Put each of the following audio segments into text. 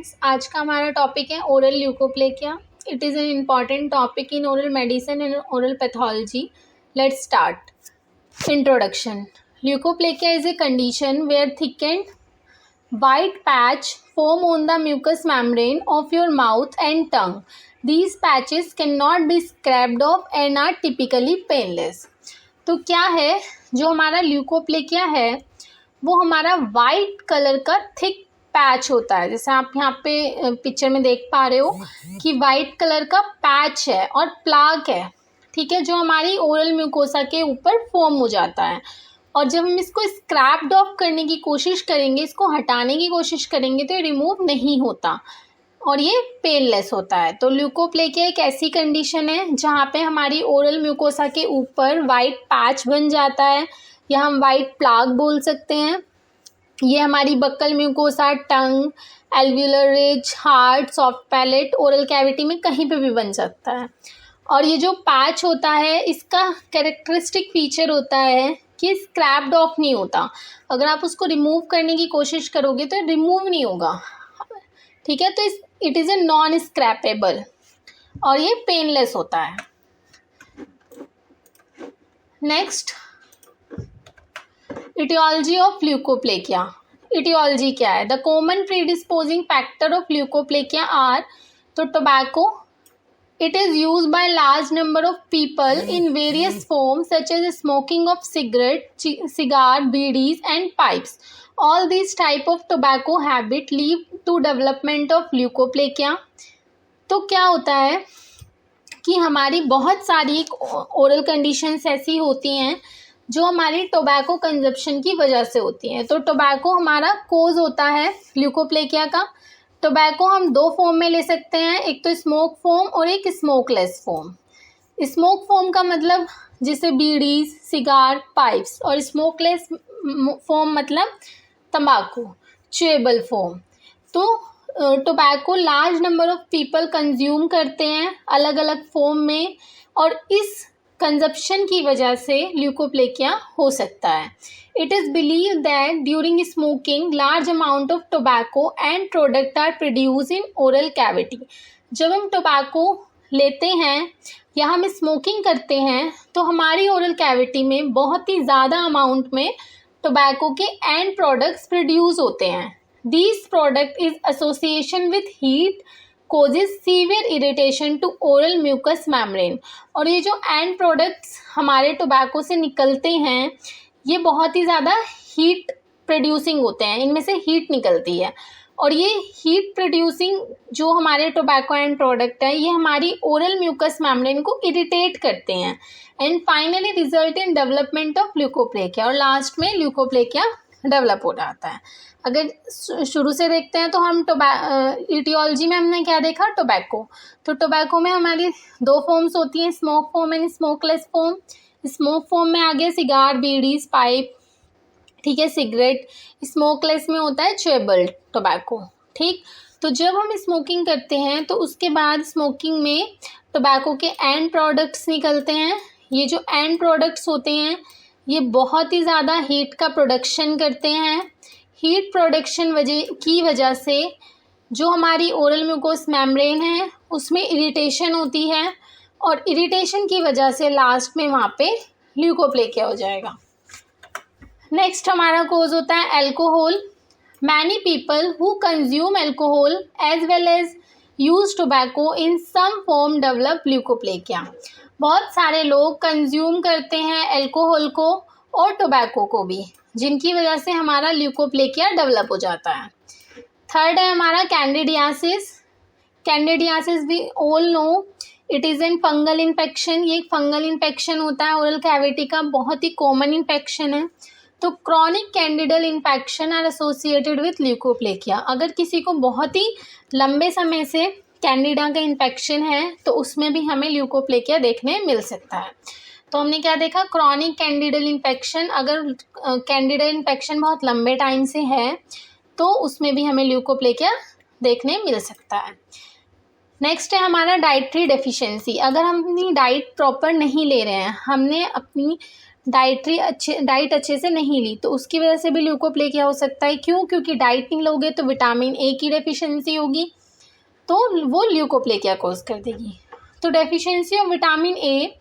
Students, आज का हमारा टॉपिक है oral leukoplakia. It is an important topic in oral medicine and oral pathology. Let's start. Introduction. Leukoplakia is a condition where thickened white patch form on the mucous membrane of your mouth and tongue. These patches cannot be scraped off and are typically painless. तो क्या है जो हमारा leukoplakia है वो हमारा white colour का thick patch होता है. जैसे आप यहाँ पे पिक्चर में देख पा रहे हो कि वाइट कलर का पैच है और प्लाक है, ठीक है, जो हमारी ओरल म्यूकोसा के ऊपर फॉर्म हो जाता है. और जब हम इसको स्क्रैप्ड ऑफ करने की कोशिश करेंगे, इसको हटाने की कोशिश करेंगे तो ये रिमूव नहीं होता और ये पेनलेस होता है. तो ल्यूकोप्लेकिया एक ऐसी कंडीशन है जहाँ पे हमारी ओरल म्यूकोसा के ऊपर वाइट पैच बन जाता है या हम वाइट प्लाक बोल सकते हैं. ये हमारी buccal mucosa, tongue, alveolar ridge, hard, soft palate, oral cavity में कहीं पे भी बन सकता है. और ये जो पैच होता है इसका कैरेक्टरिस्टिक फीचर होता है कि स्क्रैप्ड ऑफ नहीं होता. अगर आप उसको रिमूव करने की कोशिश करोगे तो रिमूव नहीं होगा, ठीक है. तो it is a non scrapable और ये पेनलेस होता है. Next, etiology of leukoplakia. Etiology क्या है? The common predisposing factor of leukoplakia are तो tobacco. It is used by large number of people in various forms such as smoking of cigar, BDs and pipes. All these type of tobacco habit lead to development of leukoplakia. तो क्या होता है कि हमारी बहुत सारी oral conditions ऐसी होती हैं जो हमारी टोबैको कंजप्शन की वजह से होती हैं. तो टोबैको हमारा कोज होता है ल्यूकोप्लेकिया का. टोबैको हम दो फॉर्म में ले सकते हैं, एक तो स्मोक फॉर्म और एक स्मोकलेस फॉर्म. स्मोक फॉर्म का मतलब जैसे बीडीज, सिगार, पाइप्स, और स्मोकलेस फॉर्म मतलब तंबाकू, च्यूएबल फॉर्म. तो tobacco large number of people consume करते हैं अलग अलग फॉर्म में और इस कंजप्शन की वजह से ल्यूकोप्लेकिया हो सकता है. It is believed that during smoking, large amount of tobacco and product are produced in oral cavity. जब हम टोबैको लेते हैं या हम स्मोकिंग करते हैं तो हमारी ओरल कैविटी में बहुत ही ज़्यादा अमाउंट में टोबैको के एंड प्रोडक्ट्स प्रोड्यूस होते हैं. These product is association with heat causes severe irritation to oral mucous membrane. और ये जो एंड प्रोडक्ट्स हमारे टोबैको से निकलते हैं ये बहुत ही ज़्यादा हीट प्रोड्यूसिंग होते हैं, इनमें से हीट निकलती है और ये हीट प्रोड्यूसिंग जो हमारे टोबैको एंड प्रोडक्ट है ये हमारी ओरल म्यूकस मेम्ब्रेन को इरिटेट करते हैं and finally result in development of leukoplakia. और लास्ट में ल्यूकोप्लेकिया डेवलप हो जाता है. अगर शुरू से देखते हैं तो हम इटियोलॉजी में हमने क्या देखा? टोबैको. तो टोबैको में हमारी दो फॉर्म्स होती हैं, smoke form and smokeless form. Smoke form में आ गया सिगार, बीडीज, पाइप, ठीक है, सिगरेट. स्मोकलेस में होता है च्यूएबल टोबैको, ठीक. तो जब हम स्मोकिंग करते हैं तो उसके बाद स्मोकिंग में टोबैको के एंड प्रोडक्ट्स निकलते हैं. ये जो एंड प्रोडक्ट्स होते हैं ये बहुत ही ज़्यादा हीट का प्रोडक्शन करते हैं. हीट प्रोडक्शन की वजह से जो हमारी ओरल म्यूकोस मेम्ब्रेन है उसमें इरिटेशन होती है और इरिटेशन की वजह से लास्ट में वहाँ पे ल्यूकोप्लेकिया हो जाएगा. नेक्स्ट हमारा कोज होता है alcohol. Many people who consume alcohol as well as use tobacco in some form develop leukoplakia. बहुत सारे लोग कंज्यूम करते हैं अल्कोहल को और टोबैको को भी, जिनकी वजह से हमारा ल्यूकोप्लेकिया डेवलप हो जाता है. थर्ड है हमारा कैंडिडियासिस. कैंडिडियासिस भी all know it is an fungal infection. ये एक फंगल इन्फेक्शन होता है ओरल कैविटी का, बहुत ही कॉमन इन्फेक्शन है. तो chronic candidal infection are associated with leukoplakia. अगर किसी को बहुत ही लंबे समय से कैंडिडा का इन्फेक्शन है तो उसमें भी हमें ल्यूकोप्लेकिया देखने मिल सकता है. तो हमने क्या देखा? Chronic candidal infection. अगर कैंडिडल इन्फेक्शन बहुत लंबे टाइम से है तो उसमें भी हमें ल्यूकोप्लेकिया देखने मिल सकता है. नेक्स्ट है हमारा डाइटरी डेफिशिएंसी. अगर हम अपनी डाइट प्रॉपर नहीं ले रहे हैं, हमने अपनी डाइट अच्छे से नहीं ली, तो उसकी वजह से भी ल्यूकोप्लेकिया हो सकता है। क्यों? क्योंकि डाइट नहीं लोगे तो विटामिन ए की डेफिशिएंसी होगी, तो वो ल्यूकोप्लेकिया कॉज कर देगी। तो डेफिशिएंसी ऑफ विटामिन ए,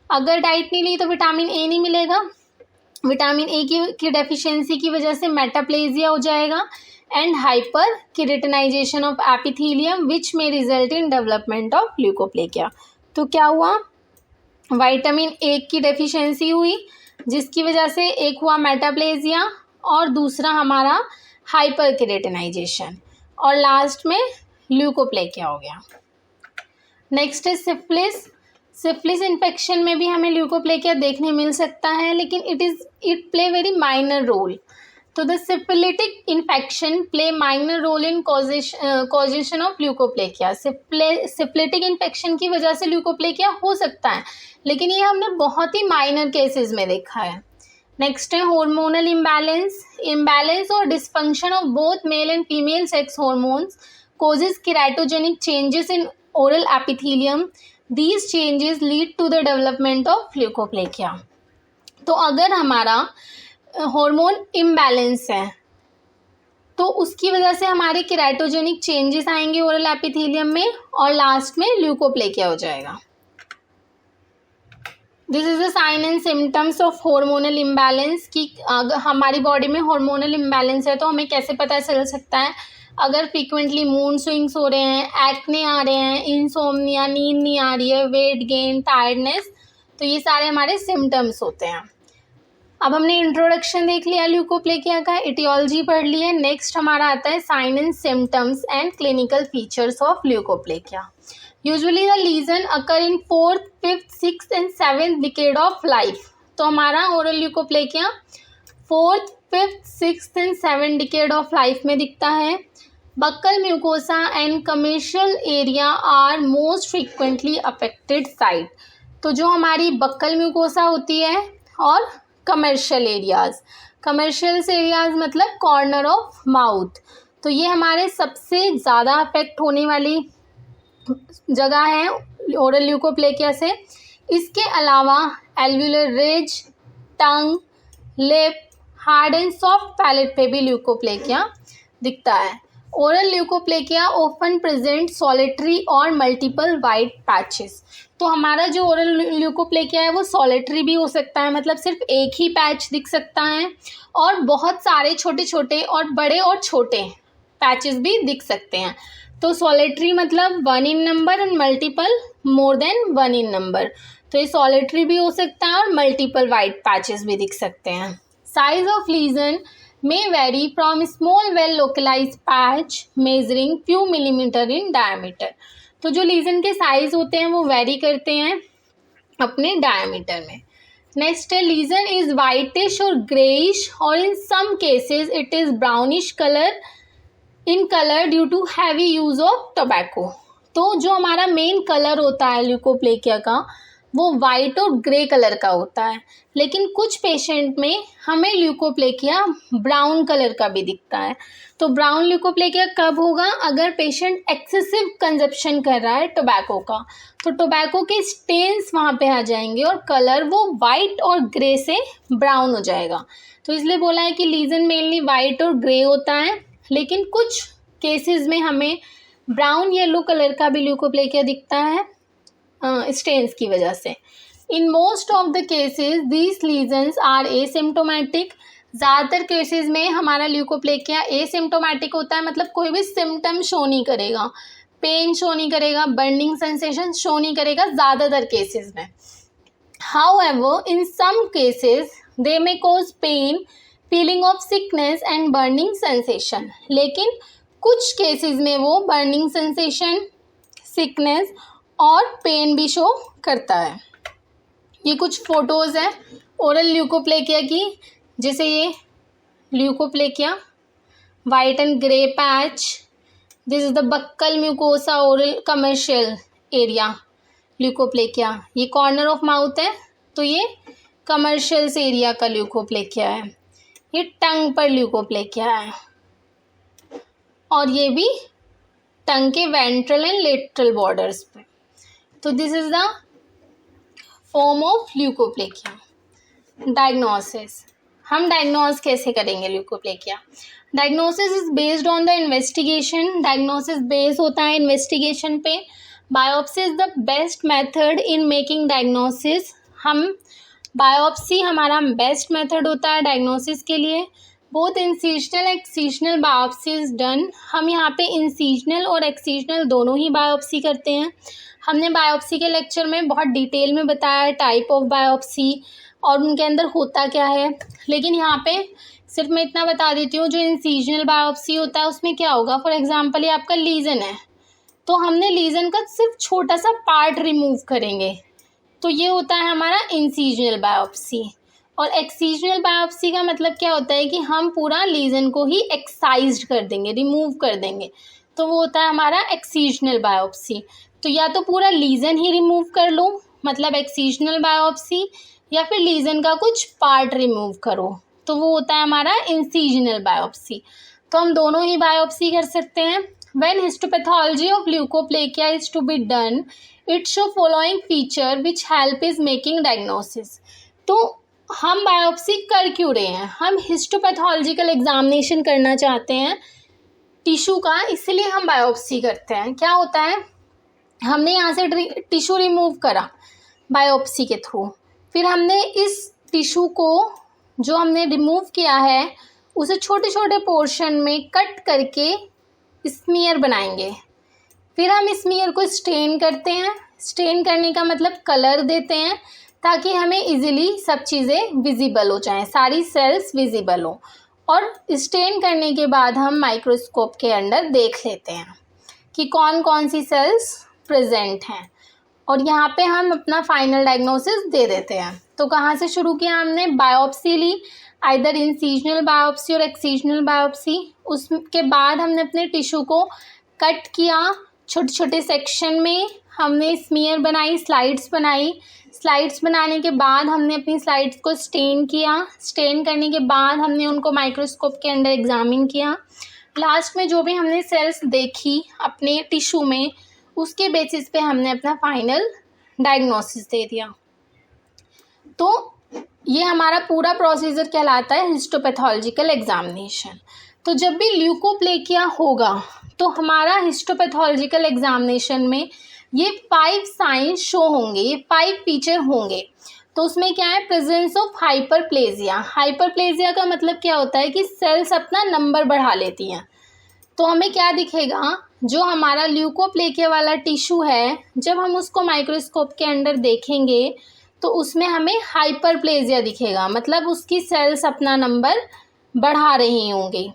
अगर डाइट नहीं ली तो विटामिन ए नहीं मिलेगा, विटामिन ए की डेफिशिएंसी की वजह से मेटाप्लेजिया हो जाएगा and hyperkeratinisation of epithelium which में result in development of leukoplakia. तो क्या हुआ? विटामिन ए की डेफिशिएंसी हुई, जिसकी वजह से एक हुआ मेटाप्लेजिया और दूसरा हमारा हाइपर केरेटिनाइजेशन, और लास्ट में ल्यूकोप्लेकिया हो गया। नेक्स्ट है सिफिलिस। सिफिलिस इन्फेक्शन में भी हमें ल्यूकोप्लेकिया देखने मिल सकता है, लेकिन it play very minor role. तो the syphilitic infection play minor role in causation of leukoplakia. Syphilitic infection की वजह से ल्यूकोप्लेकिया हो सकता है, लेकिन ये हमने बहुत ही माइनर केसेस में देखा है। नेक्स्ट है हार्मोनल इम्बैलेंस और dysfunction of both male and female sex hormones causes keratogenic changes in oral epithelium. These changes lead to the development of leukoplakia. तो अगर हमारा हार्मोन इम्बैलेंस है तो उसकी वजह से हमारे केराटोजेनिक चेंजेस आएंगे ओरल एपिथेलियम में और लास्ट में ल्यूकोप्लेकिया हो जाएगा। This is the sign and symptoms of hormonal imbalance कि अगर हमारी बॉडी में हार्मोनल इम्बैलेंस है तो हमें कैसे पता चल सकता है? अगर फ्रीक्वेंटली मूड स्विंग्स हो रहे हैं, एक्ने आ रहे हैं, इंसोम्निया, नींद नहीं आ रही है, वेट गेन, टायर्डनेस, तो ये सारे हमारे सिम्टम्स होते हैं। अब हमने इंट्रोडक्शन देख लिया ल्यूकोप्लेकिया का, एटियोलॉजी पढ़ ली है। नेक्स्ट हमारा आता है sign and symptoms and clinical features of leukoplakia. Usually the lesion occur in 4th, 5th, 6th and 7th decade of life. तो हमारा oral leukoplakia 4th, 5th, 6th and 7th decade of life में दिखता है। Buccal mucosa and commercial area are most frequently affected site. तो जो हमारी buccal mucosa होती है और कमर्शियल एरियाज मतलब कॉर्नर ऑफ माउथ, तो ये हमारे सबसे ज़्यादा अफेक्ट होने वाली जगह है ओरल ल्यूकोप्लेकिया से। इसके अलावा alveolar ridge, tongue, lip, hard and soft palate पे भी ल्यूकोप्लेकिया दिखता है। Oral leukoplakia often present solitary और मल्टीपल वाइट पैचेस। तो हमारा जो ओरल ल्यूकोप्लेकिया है वो सॉलिटरी भी हो सकता है, मतलब सिर्फ एक ही पैच दिख सकता है, और बहुत सारे छोटे छोटे और बड़े और छोटे पैचेस भी दिख सकते हैं। तो सॉलिटरी मतलब 1 in number and multiple more than 1 in number. तो ये सॉलिटरी भी हो सकता है और मल्टीपल वाइट पैचेस भी दिख सकते हैं। Size of legion may vary from small well localized patch measuring few millimeter in diameter। तो जो लीजन के साइज होते हैं वो वेरी करते हैं अपने डायमीटर में। नेक्स्ट है लीजन इज वाइटिश और ग्रेइश और in some cases it is brownish colour in colour due to heavy use of tobacco. तो जो हमारा मेन कलर होता है ल्यूकोप्लेकिया का वो वाइट और ग्रे कलर का होता है, लेकिन कुछ पेशेंट में हमें ल्यूकोप्लेकिया ब्राउन कलर का भी दिखता है। तो ब्राउन ल्यूकोप्लेकिया कब होगा? अगर पेशेंट एक्सेसिव कंजप्शन कर रहा है टोबैको का, तो टोबैको के स्टेन्स वहाँ पे आ जाएंगे और कलर वो वाइट और ग्रे से ब्राउन हो जाएगा। तो इसलिए बोला है कि लीजन मेनली वाइट और ग्रे होता है, लेकिन कुछ केसेस में हमें ब्राउन येलो कलर का भी ल्यूकोप्लेकिया दिखता है स्टेन्स की वजह से। In most of the cases these lesions are asymptomatic. ज़्यादातर केसेस में हमारा ल्यूकोप्लेकिया एसिम्टोमेटिक होता है, मतलब कोई भी सिम्टम शो नहीं करेगा, पेन शो नहीं करेगा, बर्निंग सेंसेशन शो नहीं करेगा ज़्यादातर केसेस में। However in some cases they may cause pain, feeling of sickness and burning sensation. लेकिन कुछ केसेस में वो बर्निंग सेंसेशन, सिकनेस और पेन भी शो करता है। ये कुछ फोटोज़ हैं ओरल ल्यूकोप्लेकिया की, जैसे ये leukoplakia white and grey patch, this is the buccal mucosa oral commercial area leukoplakia. ये कॉर्नर ऑफ माउथ है, तो ये कमर्शियल एरिया का ल्यूकोप्लेकिया है। ये टंग पर ल्यूकोप्लेकिया है और ये भी टंग के वेंट्रल एंड लेटरल बॉर्डर्स पे। तो this is the form of leukoplakia. Diagnosis, हम डायग्नोज कैसे करेंगे leukoplakia? Diagnosis is based on the investigation, diagnosis base होता है इन्वेस्टिगेशन पे। Biopsy is the best method in making diagnosis, हम बायोप्सी हमारा बेस्ट मेथड होता है डायग्नोसिस के लिए। Both incisional excisional biopsy is done, हम यहाँ पे इंसिजनल और एक्सीजनल दोनों ही बायोप्सी करते हैं। हमने बायोप्सी के लेक्चर में बहुत डिटेल में बताया टाइप ऑफ बायोप्सी और उनके अंदर होता क्या है, लेकिन यहाँ पे सिर्फ मैं इतना बता देती हूँ, जो इंसिजनल बायोप्सी होता है उसमें क्या होगा, फॉर एग्जांपल ये आपका लीजन है, तो हमने लीजन का सिर्फ छोटा सा पार्ट रिमूव करेंगे, तो ये होता है हमारा इंसिजनल बायोप्सी। और एक्सीजनल बायोप्सी का मतलब क्या होता है कि हम पूरा लीजन को ही एक्साइज्ड कर देंगे, रिमूव कर देंगे, तो वो होता है हमारा एक्सीजनल बायोप्सी। तो या तो पूरा लीजन ही रिमूव कर लो, मतलब एक्सीजनल बायोप्सी, या फिर लीजन का कुछ पार्ट रिमूव करो, तो वो होता है हमारा इंसिजनल बायोप्सी। तो हम दोनों ही बायोप्सी कर सकते हैं। When histopathology of leukoplakia is to be done, it show following feature which help is making diagnosis. तो हम बायोप्सी कर क्यों रहे हैं? हम हिस्टोपैथोलॉजिकल एग्जामिनेशन करना चाहते हैं टिश्यू का, इसलिए हम बायोप्सी करते हैं। क्या होता है, हमने यहाँ से टिश्यू रिमूव करा बायोप्सी के थ्रू, फिर हमने इस टिश्यू को जो हमने रिमूव किया है उसे छोटे छोटे पोर्शन में कट करके स्मीयर बनाएंगे, फिर हम स्मीयर को स्टेन करते हैं। स्टेन करने का मतलब कलर देते हैं, ताकि हमें इजीली सब चीज़ें विजिबल हो जाएं, सारी सेल्स विजिबल हो। और स्टेन करने के बाद हम माइक्रोस्कोप के अंदर देख लेते हैं कि कौन कौन सी सेल्स प्रेजेंट हैं, और यहाँ पे हम अपना फाइनल डायग्नोसिस दे देते हैं। तो कहाँ से शुरू किया हमने? बायोप्सी ली, आइदर इंसिजनल बायोप्सी और एक्सीजनल बायोप्सी। उसके बाद हमने अपने टिश्यू को कट किया छोटे छोटे सेक्शन में, हमने स्मीयर बनाई, स्लाइड्स बनाई। स्लाइड्स बनाने के बाद हमने अपनी स्लाइड्स को स्टेन किया, स्टेन करने के बाद हमने उनको माइक्रोस्कोप के अंदर एग्जामिन किया। लास्ट में जो भी हमने सेल्स देखी अपने टिश्यू में, उसके बेसिस पे हमने अपना फाइनल डायग्नोसिस दे दिया। तो ये हमारा पूरा प्रोसीजर कहलाता है हिस्टोपैथोलॉजिकल एग्जामिनेशन। तो जब भी ल्यूकोप्लेकिया होगा तो हमारा हिस्टोपैथोलॉजिकल एग्जामिनेशन में ये 5 साइंस शो होंगे, ये 5 फीचर होंगे। तो उसमें क्या है? Presence of hyperplasia. हाइपरप्लेजिया का मतलब क्या होता है कि सेल्स अपना नंबर बढ़ा लेती हैं। तो हमें क्या दिखेगा, जो हमारा ल्यूकोप्लेकिया वाला टिश्यू है, जब हम उसको माइक्रोस्कोप के अंदर देखेंगे तो उसमें हमें हाइपरप्लेजिया दिखेगा, मतलब उसकी सेल्स अपना नंबर बढ़ा रही होंगी।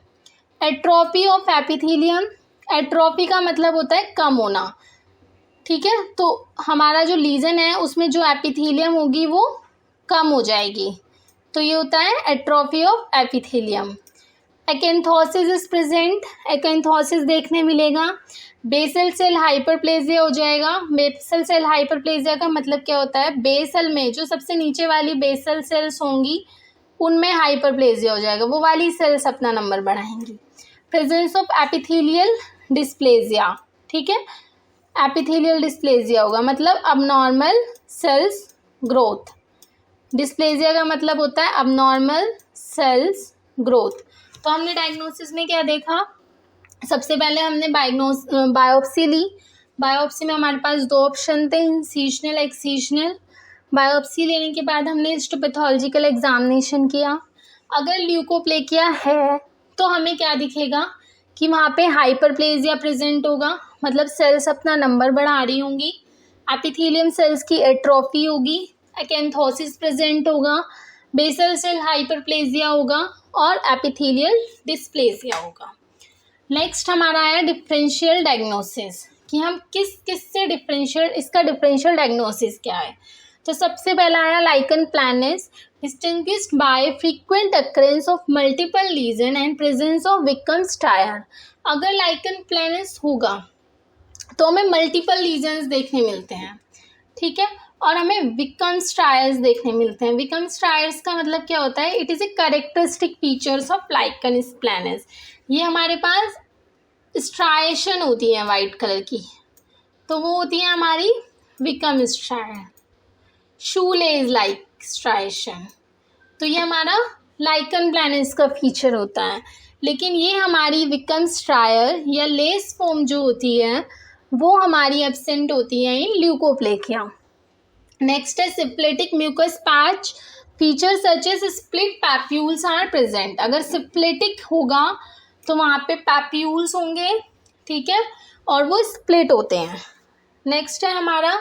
एट्रोफी ऑफ एपिथेलियम, एट्रोफी का मतलब होता है कम होना, ठीक है। तो हमारा जो लीजन है उसमें जो एपिथेलियम होगी वो कम हो जाएगी, तो ये होता है atrophy of epithelium. Acanthosis is present, acanthosis देखने मिलेगा। बेसल सेल हाइपरप्लेजिया हो जाएगा। बेसल सेल हाइपरप्लेजिया का मतलब क्या होता है? बेसल में जो सबसे नीचे वाली बेसल सेल्स होंगी उनमें हाइपरप्लेजिया हो जाएगा, वो वाली सेल्स अपना नंबर बढ़ाएंगी। प्रेजेंस ऑफ एपिथेलियल डिस्प्लेजिया, ठीक है, एपिथेलियल डिस्प्लेजिया होगा, मतलब अबनॉर्मल सेल्स ग्रोथ। डिस्प्लेजिया का मतलब होता है अबनॉर्मल सेल्स ग्रोथ। तो हमने डायग्नोसिस में क्या देखा? सबसे पहले हमने बायोप्सी ली। बायोप्सी में हमारे पास 2 ऑप्शन थे, इंसिजनल एक्सीजनल। बायोप्सी लेने के बाद हमने हिस्टोपैथोलॉजिकल एग्जामिनेशन किया। अगर ल्यूकोप्लेकिया है तो हमें क्या दिखेगा कि वहाँ पे हाइपरप्लेजिया प्रेजेंट होगा, मतलब सेल्स अपना नंबर बढ़ा रही होंगी। एपिथेलियम सेल्स की एट्रोफी होगी, एकेंथोसिस प्रेजेंट होगा, बेसल सेल हाइपरप्लेजिया होगा और एपिथेलियल डिस्प्लेजिया होगा। नेक्स्ट हमारा आया डिफरेंशियल डायग्नोसिस, कि हम किस से डिफरेंशियल, इसका डिफरेंशियल डायग्नोसिस क्या है। तो सबसे पहला आया lichen planus, distinguished by frequent occurrence of multiple lesion and presence of Wickham striae. अगर लाइकन प्लैनस होगा तो हमें मल्टीपल लीजन्स देखने मिलते हैं, ठीक है, और हमें विकम स्टायर्स देखने मिलते हैं। विकम स्टायर्स का मतलब क्या होता है? It is a characteristic features of lichen planus. ये हमारे पास स्ट्राइएशन होती है वाइट कलर की, तो वो होती है हमारी विकम स्टायर। शू लेज लाइक स्ट्राइएशन, तो ये हमारा लाइकन प्लैनस का फीचर होता है। लेकिन ये हमारी विकम स्ट्रायर या लेस फोम जो होती है वो हमारी एब्सेंट होती है इन ल्यूकोप्लेकिया। नेक्स्ट है syphilitic mucous patch, feature such as split papules are present. अगर सिप्लेटिक होगा तो वहाँ पे पैप्यूल्स होंगे, ठीक है, और वो स्प्लिट होते हैं। नेक्स्ट है हमारा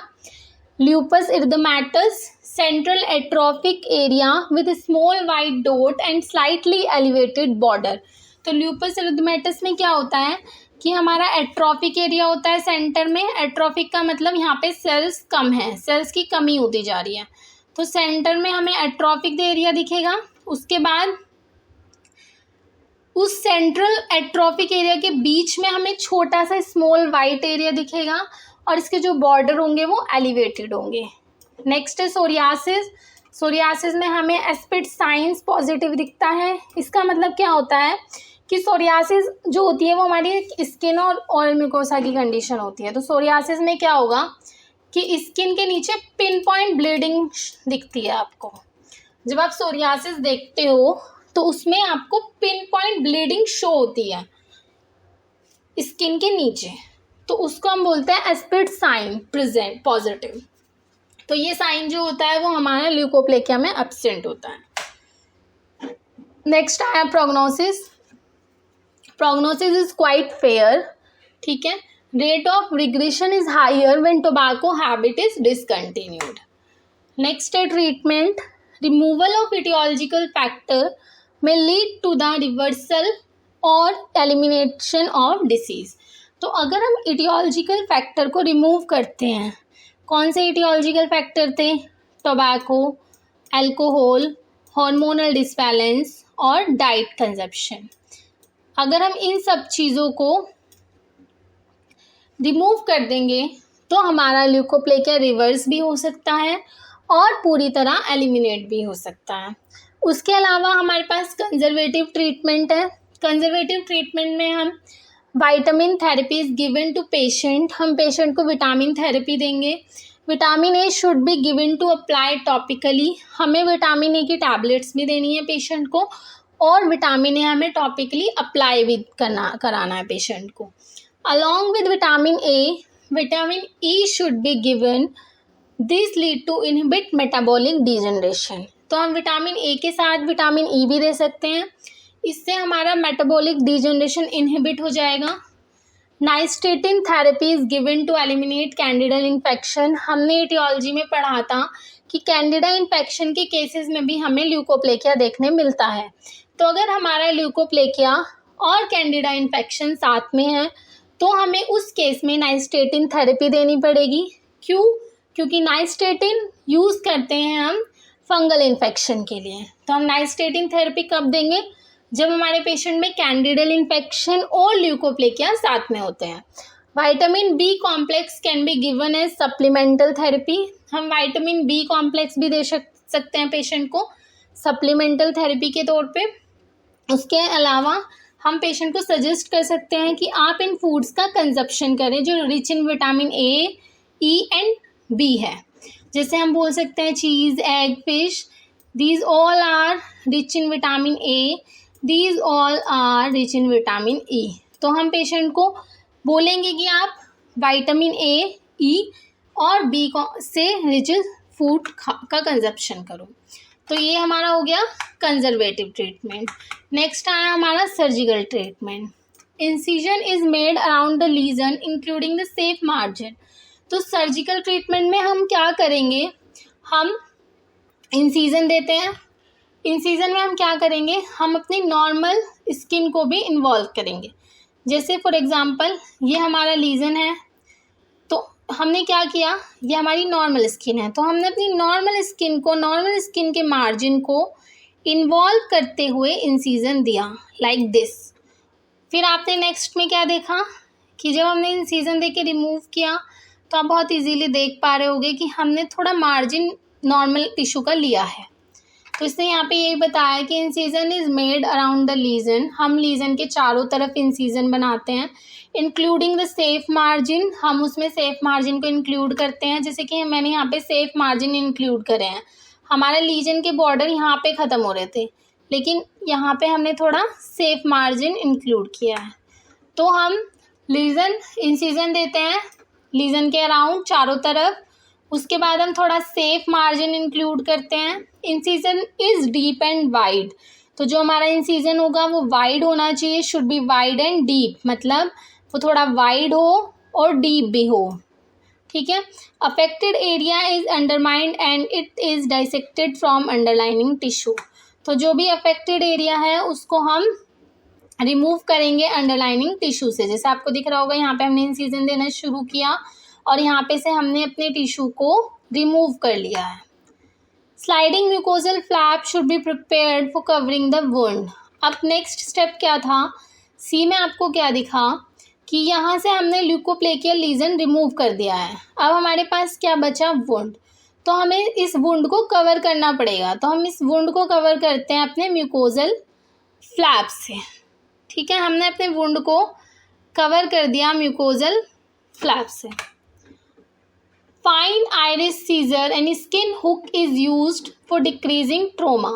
lupus erythematosus, central atrophic area with small white dot and slightly elevated border. तो ल्यूपस इरिथेमेटस में क्या होता है कि हमारा एट्रोफिक एरिया होता है सेंटर में। एट्रोफिक का मतलब यहाँ पे सेल्स कम है, सेल्स की कमी होती जा रही है, तो सेंटर में हमें एट्रोफिक एरिया दिखेगा। उसके बाद उस सेंट्रल एट्रोफिक एरिया के बीच में हमें छोटा सा स्मॉल वाइट एरिया दिखेगा और इसके जो बॉर्डर होंगे वो एलिवेटेड होंगे। नेक्स्ट है सोरियासिस। सोरियासिस में हमें एस्पिड साइंस पॉजिटिव दिखता है। इसका मतलब क्या होता है कि सोरियासिस जो होती है वो हमारी स्किन और ऑयल म्यूकोसा की कंडीशन होती है। तो सोरियासिस में क्या होगा कि स्किन के नीचे पिन पॉइंट ब्लीडिंग दिखती है आपको। जब आप सोरियासिस देखते हो तो उसमें आपको पिन पॉइंट ब्लीडिंग शो होती है स्किन के नीचे, तो उसको हम बोलते हैं एस्पिड साइन प्रेजेंट पॉजिटिव। तो ये साइन जो होता है वो हमारा ल्यूकोप्लेकिया में एब्सेंट होता है। नेक्स्ट आया prognosis. Prognosis is quite fair, ठीक है। Rate of regression is higher when tobacco habit is discontinued. Next है treatment. Removal of etiological factor may lead to the reversal और एलिमिनेशन ऑफ डिसीज। तो अगर हम etiological फैक्टर को remove करते हैं, कौन से etiological फैक्टर थे? टोबैको, अल्कोहल, हार्मोनल डिसबैलेंस और डाइट कंजप्शन। अगर हम इन सब चीज़ों को रिमूव कर देंगे तो हमारा ल्यूकोप्लेकिया रिवर्स भी हो सकता है और पूरी तरह एलिमिनेट भी हो सकता है। उसके अलावा हमारे पास कंजर्वेटिव ट्रीटमेंट है। कंजर्वेटिव ट्रीटमेंट में हम vitamin therapy is given to patient. हम पेशेंट को विटामिन थेरेपी देंगे। Vitamin A should be given to apply topically. हमें विटामिन ए की टैबलेट्स भी देनी है पेशेंट को और विटामिन ए हमें टॉपिकली अप्लाई भी कराना है पेशेंट को। Along with vitamin A, vitamin E should be given. This lead to inhibit metabolic degeneration. तो हम विटामिन ए के साथ विटामिन ई भी दे सकते हैं, इससे हमारा मेटाबॉलिक डिजेनरेशन इनहिबिट हो जाएगा। Nystatin therapy is given to eliminate candida infection. हमने एटियोलॉजी में पढ़ा था कि कैंडिडा इन्फेक्शन के केसेस में भी हमें ल्यूकोप्लेकिया देखने मिलता है। तो अगर हमारा ल्यूकोप्लेकिया और कैंडिडा इन्फेक्शन साथ में है तो हमें उस केस में नाइस्टेटिन थेरेपी देनी पड़ेगी। क्यों? क्योंकि नाइस्टेटिन यूज़ करते हैं हम फंगल इन्फेक्शन के लिए। तो हम नाइस्टेटिन थेरेपी कब देंगे? जब हमारे पेशेंट में कैंडिडल इन्फेक्शन और ल्यूकोप्लेकिया साथ में होते हैं। Vitamin B complex can be given as supplemental therapy. हम विटामिन बी कॉम्प्लेक्स भी दे सकते हैं पेशेंट को सप्लीमेंटल थेरेपी के तौर पे। उसके अलावा हम पेशेंट को सजेस्ट कर सकते हैं कि आप इन फूड्स का कंजप्शन करें जो rich in vitamin A, E and B है। जैसे हम बोल सकते हैं cheese, egg, fish, these all are rich in vitamin A, these all are rich in vitamin E. तो हम पेशेंट को बोलेंगे कि आप विटामिन ए, ई और बी से रिच फूड का कंजप्शन करो। तो ये हमारा हो गया कंजर्वेटिव ट्रीटमेंट। नेक्स्ट आया हमारा surgical treatment. Incision is made around the lesion including the safe margin. तो सर्जिकल ट्रीटमेंट में हम क्या करेंगे? हम इंसिजन देते हैं। इंसिजन में हम क्या करेंगे? हम अपनी नॉर्मल स्किन को भी इन्वॉल्व करेंगे। जैसे फॉर एग्जांपल ये हमारा लीजन है, तो हमने क्या किया, ये हमारी नॉर्मल स्किन है, तो हमने अपनी नॉर्मल स्किन को, नॉर्मल स्किन के मार्जिन को इन्वॉल्व करते हुए इंसिजन दिया लाइक दिस। फिर आपने नेक्स्ट में क्या देखा कि जब हमने इंसिजन दे के रिमूव किया तो आप बहुत इजीली देख पा रहे होगे कि हमने थोड़ा मार्जिन नॉर्मल टिश्यू का लिया है। तो इसने यहाँ पे यही बताया कि incision is made around the lesion. हम लीजन के चारों तरफ इंसिजन बनाते हैं, इंक्लूडिंग द सेफ मार्जिन। हम उसमें सेफ मार्जिन को इंक्लूड करते हैं, जैसे कि मैंने यहाँ पे सेफ मार्जिन इंक्लूड करे हैं। हमारे लीजन के बॉर्डर यहाँ पे ख़त्म हो रहे थे, लेकिन यहाँ पे हमने थोड़ा सेफ मार्जिन इंक्लूड किया है। तो हम लीजन इंसिजन देते हैं लीजन के अराउंड चारों तरफ, उसके बाद हम थोड़ा सेफ मार्जिन इंक्लूड करते हैं। Incision is deep and wide, तो जो हमारा इंसिजन होगा वो वाइड होना चाहिए, should be wide and deep, मतलब वो थोड़ा वाइड हो और डीप भी हो, ठीक है। Affected area is undermined and it is dissected from underlining tissue, तो जो भी अफेक्टेड एरिया है उसको हम रिमूव करेंगे अंडरलाइनिंग टिश्यू से। जैसे आपको दिख रहा होगा यहाँ पे हमने इंसिजन देना शुरू किया और यहाँ पे से हमने अपने टिश्यू को रिमूव कर लिया है। Sliding mucosal flap should be prepared for covering the wound. अब नेक्स्ट स्टेप क्या था, सी में आपको क्या दिखा कि यहाँ से हमने ल्यूकोप्लेकियल लीजन रिमूव कर दिया है। अब हमारे पास क्या बचा, वुंड, तो हमें इस वुंड को कवर करना पड़ेगा। तो हम इस वुंड को कवर करते हैं अपने म्यूकोजल फ्लैप से, ठीक है। हमने अपने वुंड को कवर कर दिया म्यूकोजल फ्लैप से। Fine iris scissor and skin hook is used for decreasing trauma,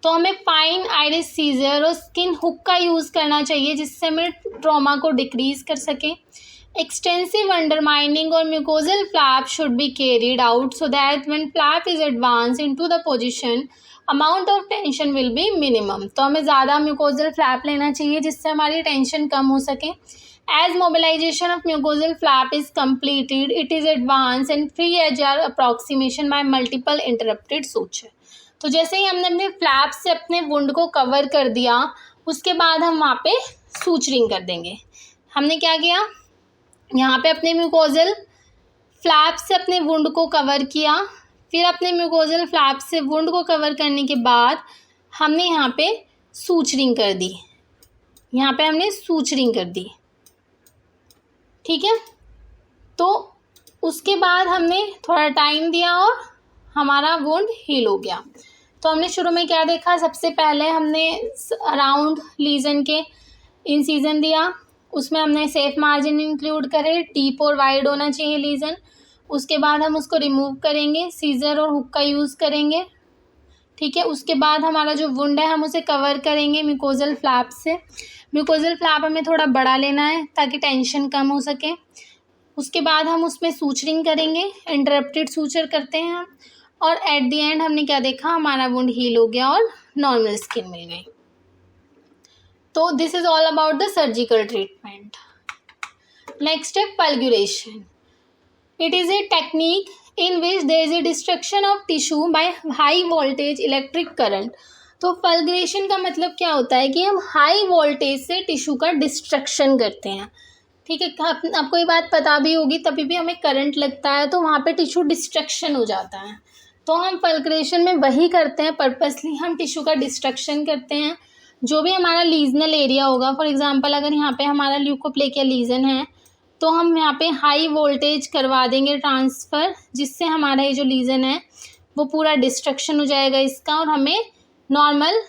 तो हमें फाइन आइरिस सीजर और स्किन हुक का यूज़ करना चाहिए जिससे हमें ट्रोमा को डिक्रीज कर सके। Extensive undermining or mucosal flap should be carried out so that when flap is advanced into the position, amount of tension will be minimum, तो हमें ज़्यादा mucosal flap लेना चाहिए जिससे हमारी टेंशन कम हो सके। As mobilization of mucosal flap is completed, it is advanced and free agile approximation by multiple interrupted suture, तो जैसे ही हमने अपने फ्लैप से अपने वुंड को कवर कर दिया उसके बाद हम वहाँ पे सूचरिंग कर देंगे। हमने क्या किया, यहाँ पे अपने म्यूकोजल फ्लैप से अपने वुंड को कवर किया, फिर अपने म्यूकोजल फ्लैप से वुंड को कवर करने के बाद हमने यहाँ पे सूचरिंग कर दी, यहाँ पे हमने सूचरिंग कर दी, ठीक है। तो उसके बाद हमने थोड़ा टाइम दिया और हमारा वुंड हील हो गया। तो हमने शुरू में क्या देखा, सबसे पहले हमने अराउंड लीजन के इंसिजन दिया, उसमें हमने सेफ मार्जिन इंक्लूड करे, डीप और वाइड होना चाहिए लीजन। उसके बाद हम उसको रिमूव करेंगे, सीजर और हुक का यूज़ करेंगे, ठीक है। उसके बाद हमारा जो वुंड है हम उसे कवर करेंगे म्यूकोजल फ्लैप से। म्यूकोजल फ्लैप हमें थोड़ा बड़ा लेना है ताकि टेंशन कम हो सके। उसके बाद हम उसमें सूचरिंग करेंगे, इंटरप्टेड सूचर करते हैं हम, और एट द एंड हमने क्या देखा, हमारा वुंड हील हो गया और नॉर्मल स्किन मिल गई। तो this is all about the surgical treatment. Next है fulguration. It is a technique in which there is a destruction of tissue by high voltage electric current. तो पल्गुरेशन का मतलब क्या होता है कि हम हाई वोल्टेज से टिश्यू का डिस्ट्रक्शन करते हैं, ठीक है। आपको ये बात पता भी होगी, तभी भी हमें करंट लगता है तो वहाँ पे टिश्यू डिस्ट्रक्शन हो जाता है। तो हम पल्गुरेशन में वही करते हैं, पर्पसली हम टिश्यू का डिस्ट्रक्शन करते हैं। जो भी हमारा लीजनल एरिया होगा, फॉर एग्जांपल अगर यहाँ पे हमारा ल्यूकोप्लेकियल लीजन है तो हम यहाँ पे हाई वोल्टेज करवा देंगे ट्रांसफ़र, जिससे हमारा ये जो लीजन है वो पूरा डिस्ट्रक्शन हो जाएगा इसका और हमें नॉर्मल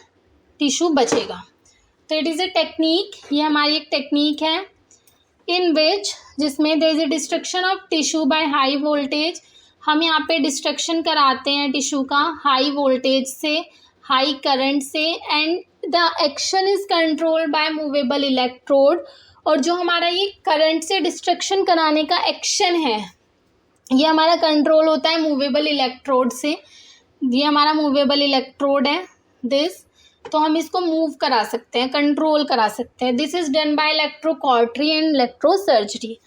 टिश्यू बचेगा। तो इट इज़ ए टेक्निक, ये हमारी एक टेक्निक है इन विच जिसमें there is a destruction of tissue by high voltage. हम यहाँ पे डिस्ट्रक्शन कराते हैं टिश्यू का हाई वोल्टेज से, हाई करंट से, and the action is controlled by movable electrode. और जो हमारा ये करंट से डिस्ट्रक्शन कराने का एक्शन है ये हमारा कंट्रोल होता है मूवेबल इलेक्ट्रोड से। ये हमारा मूवेबल इलेक्ट्रोड है दिस, तो हम इसको मूव करा सकते हैं, कंट्रोल करा सकते हैं। This is done by electrocautery and electrosurgery.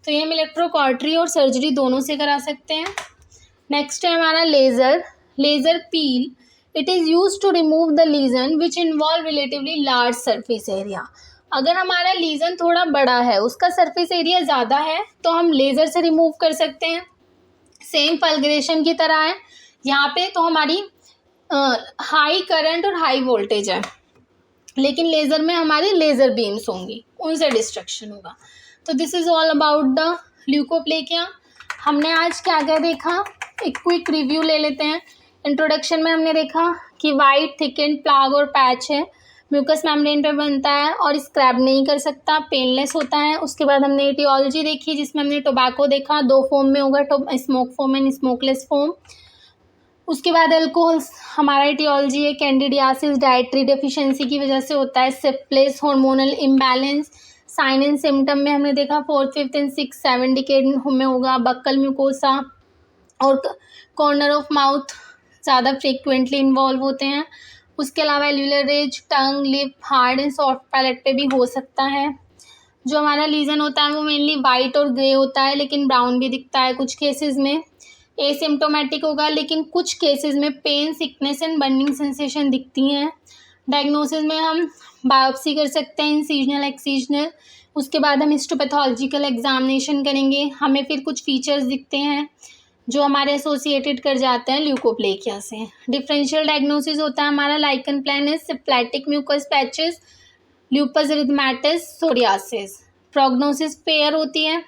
तो ये हम इलेक्ट्रोकॉर्टरी और सर्जरी दोनों से करा सकते हैं। नेक्स्ट है हमारा laser peel. It is use to remove the lesion which involve relatively large surface area. अगर हमारा लीजन थोड़ा बड़ा है, उसका सरफेस एरिया ज़्यादा है, तो हम लेज़र से रिमूव कर सकते हैं। सेम पल्गुरेशन की तरह है, यहाँ पे तो हमारी हाई करंट और हाई वोल्टेज है, लेकिन लेज़र में हमारी लेज़र बीम्स होंगी, उनसे डिस्ट्रक्शन होगा। तो this is all about the leukoplakia. हमने आज क्या क्या देखा, एक क्विक रिव्यू ले लेते हैं। इंट्रोडक्शन में हमने देखा कि वाइट थिकेंड प्लाग और पैच है, म्यूकस मेम्ब्रेन पे बनता है और स्क्रैब नहीं कर सकता, पेनलेस होता है। उसके बाद हमने एटियोलॉजी देखी जिसमें हमने टोबैको देखा, दो फॉर्म में होगा, smoke form and smokeless form. उसके बाद अल्कोहल हमारा एटियोलॉजी है कैंडिडियासिस, डाइटरी डेफिशिएंसी की वजह से होता है। Syphilis, hormonal imbalance. Sign and symptom में हमने देखा 4th, 5th and 6th, 7th decade में होगा। बक्कल म्यूकोसा और कॉर्नर ऑफ माउथ ज़्यादा फ्रिक्वेंटली इन्वॉल्व होते हैं। उसके अलावा alveolar ridge, tongue, lip, hard and soft palate पे भी हो सकता है। जो हमारा लीजन होता है वो मेनली वाइट और ग्रे होता है, लेकिन ब्राउन भी दिखता है कुछ केसेस में। एसिम्प्टोमेटिक होगा, लेकिन कुछ केसेस में pain, sickness and burning sensation दिखती हैं। डायग्नोसिस में हम बायोप्सी कर सकते हैं, इंसिजनल, एक्सिजनल। उसके बाद हम हिस्टोपैथोलॉजिकल एग्जामिनेशन करेंगे, हमें फिर कुछ फीचर्स दिखते हैं जो हमारे एसोसिएटेड कर जाते हैं ल्यूकोप्लेकिया से। डिफरेंशियल डायग्नोसिस होता है हमारा lichen planus, syphilitic mucous patches, lupus erythematosus, psoriasis. Prognosis fair होती है।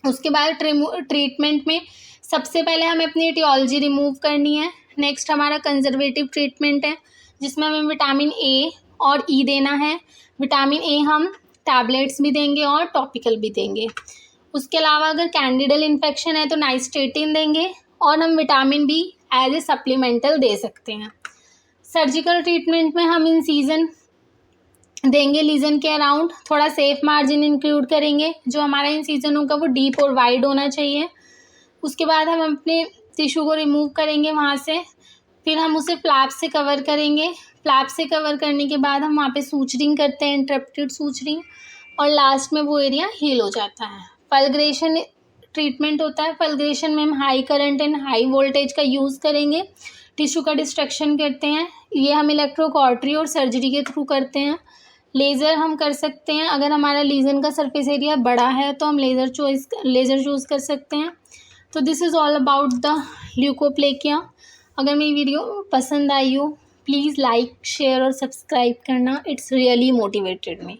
उसके बाद ट्रीटमेंट में सबसे पहले हमें अपनी एटियोलॉजी रिमूव करनी है। नेक्स्ट हमारा कंजर्वेटिव ट्रीटमेंट है, जिसमें हमें विटामिन ए और ई देना है। विटामिन ए हम टैबलेट्स भी देंगे और टॉपिकल भी देंगे। उसके अलावा अगर कैंडिडल इन्फेक्शन है तो नाइस्टेटिन देंगे, और हम vitamin B as a supplemental दे सकते हैं। सर्जिकल ट्रीटमेंट में हम इंसीजन देंगे लीजन के अराउंड, थोड़ा सेफ मार्जिन इंक्लूड करेंगे। जो हमारा इंसीजन होगा वो डीप और वाइड होना चाहिए। उसके बाद हम अपने टिश्यू को रिमूव करेंगे वहाँ से, फिर हम उसे फ्लैप से कवर करेंगे। फ्लैप से कवर करने के बाद हम वहाँ पे सूचरिंग करते हैं, इंटरप्टेड सूचरिंग, और लास्ट में वो एरिया हील हो जाता है। फल्ग्रेशन ट्रीटमेंट होता है। फल्ग्रेशन में हम high current and high voltage का यूज़ करेंगे, टिश्यू का डिस्ट्रक्शन करते हैं। ये हम इलेक्ट्रोकॉर्टरी और सर्जरी के थ्रू करते हैं। लेज़र हम कर सकते हैं, अगर हमारा लीजन का सरफेस एरिया बड़ा है तो हम लेज़र चूज़ कर सकते हैं। तो this is all about the leukoplakia. अगर मेरी वीडियो पसंद आई हो, प्लीज़ लाइक, शेयर और सब्सक्राइब करना। It's really motivated me.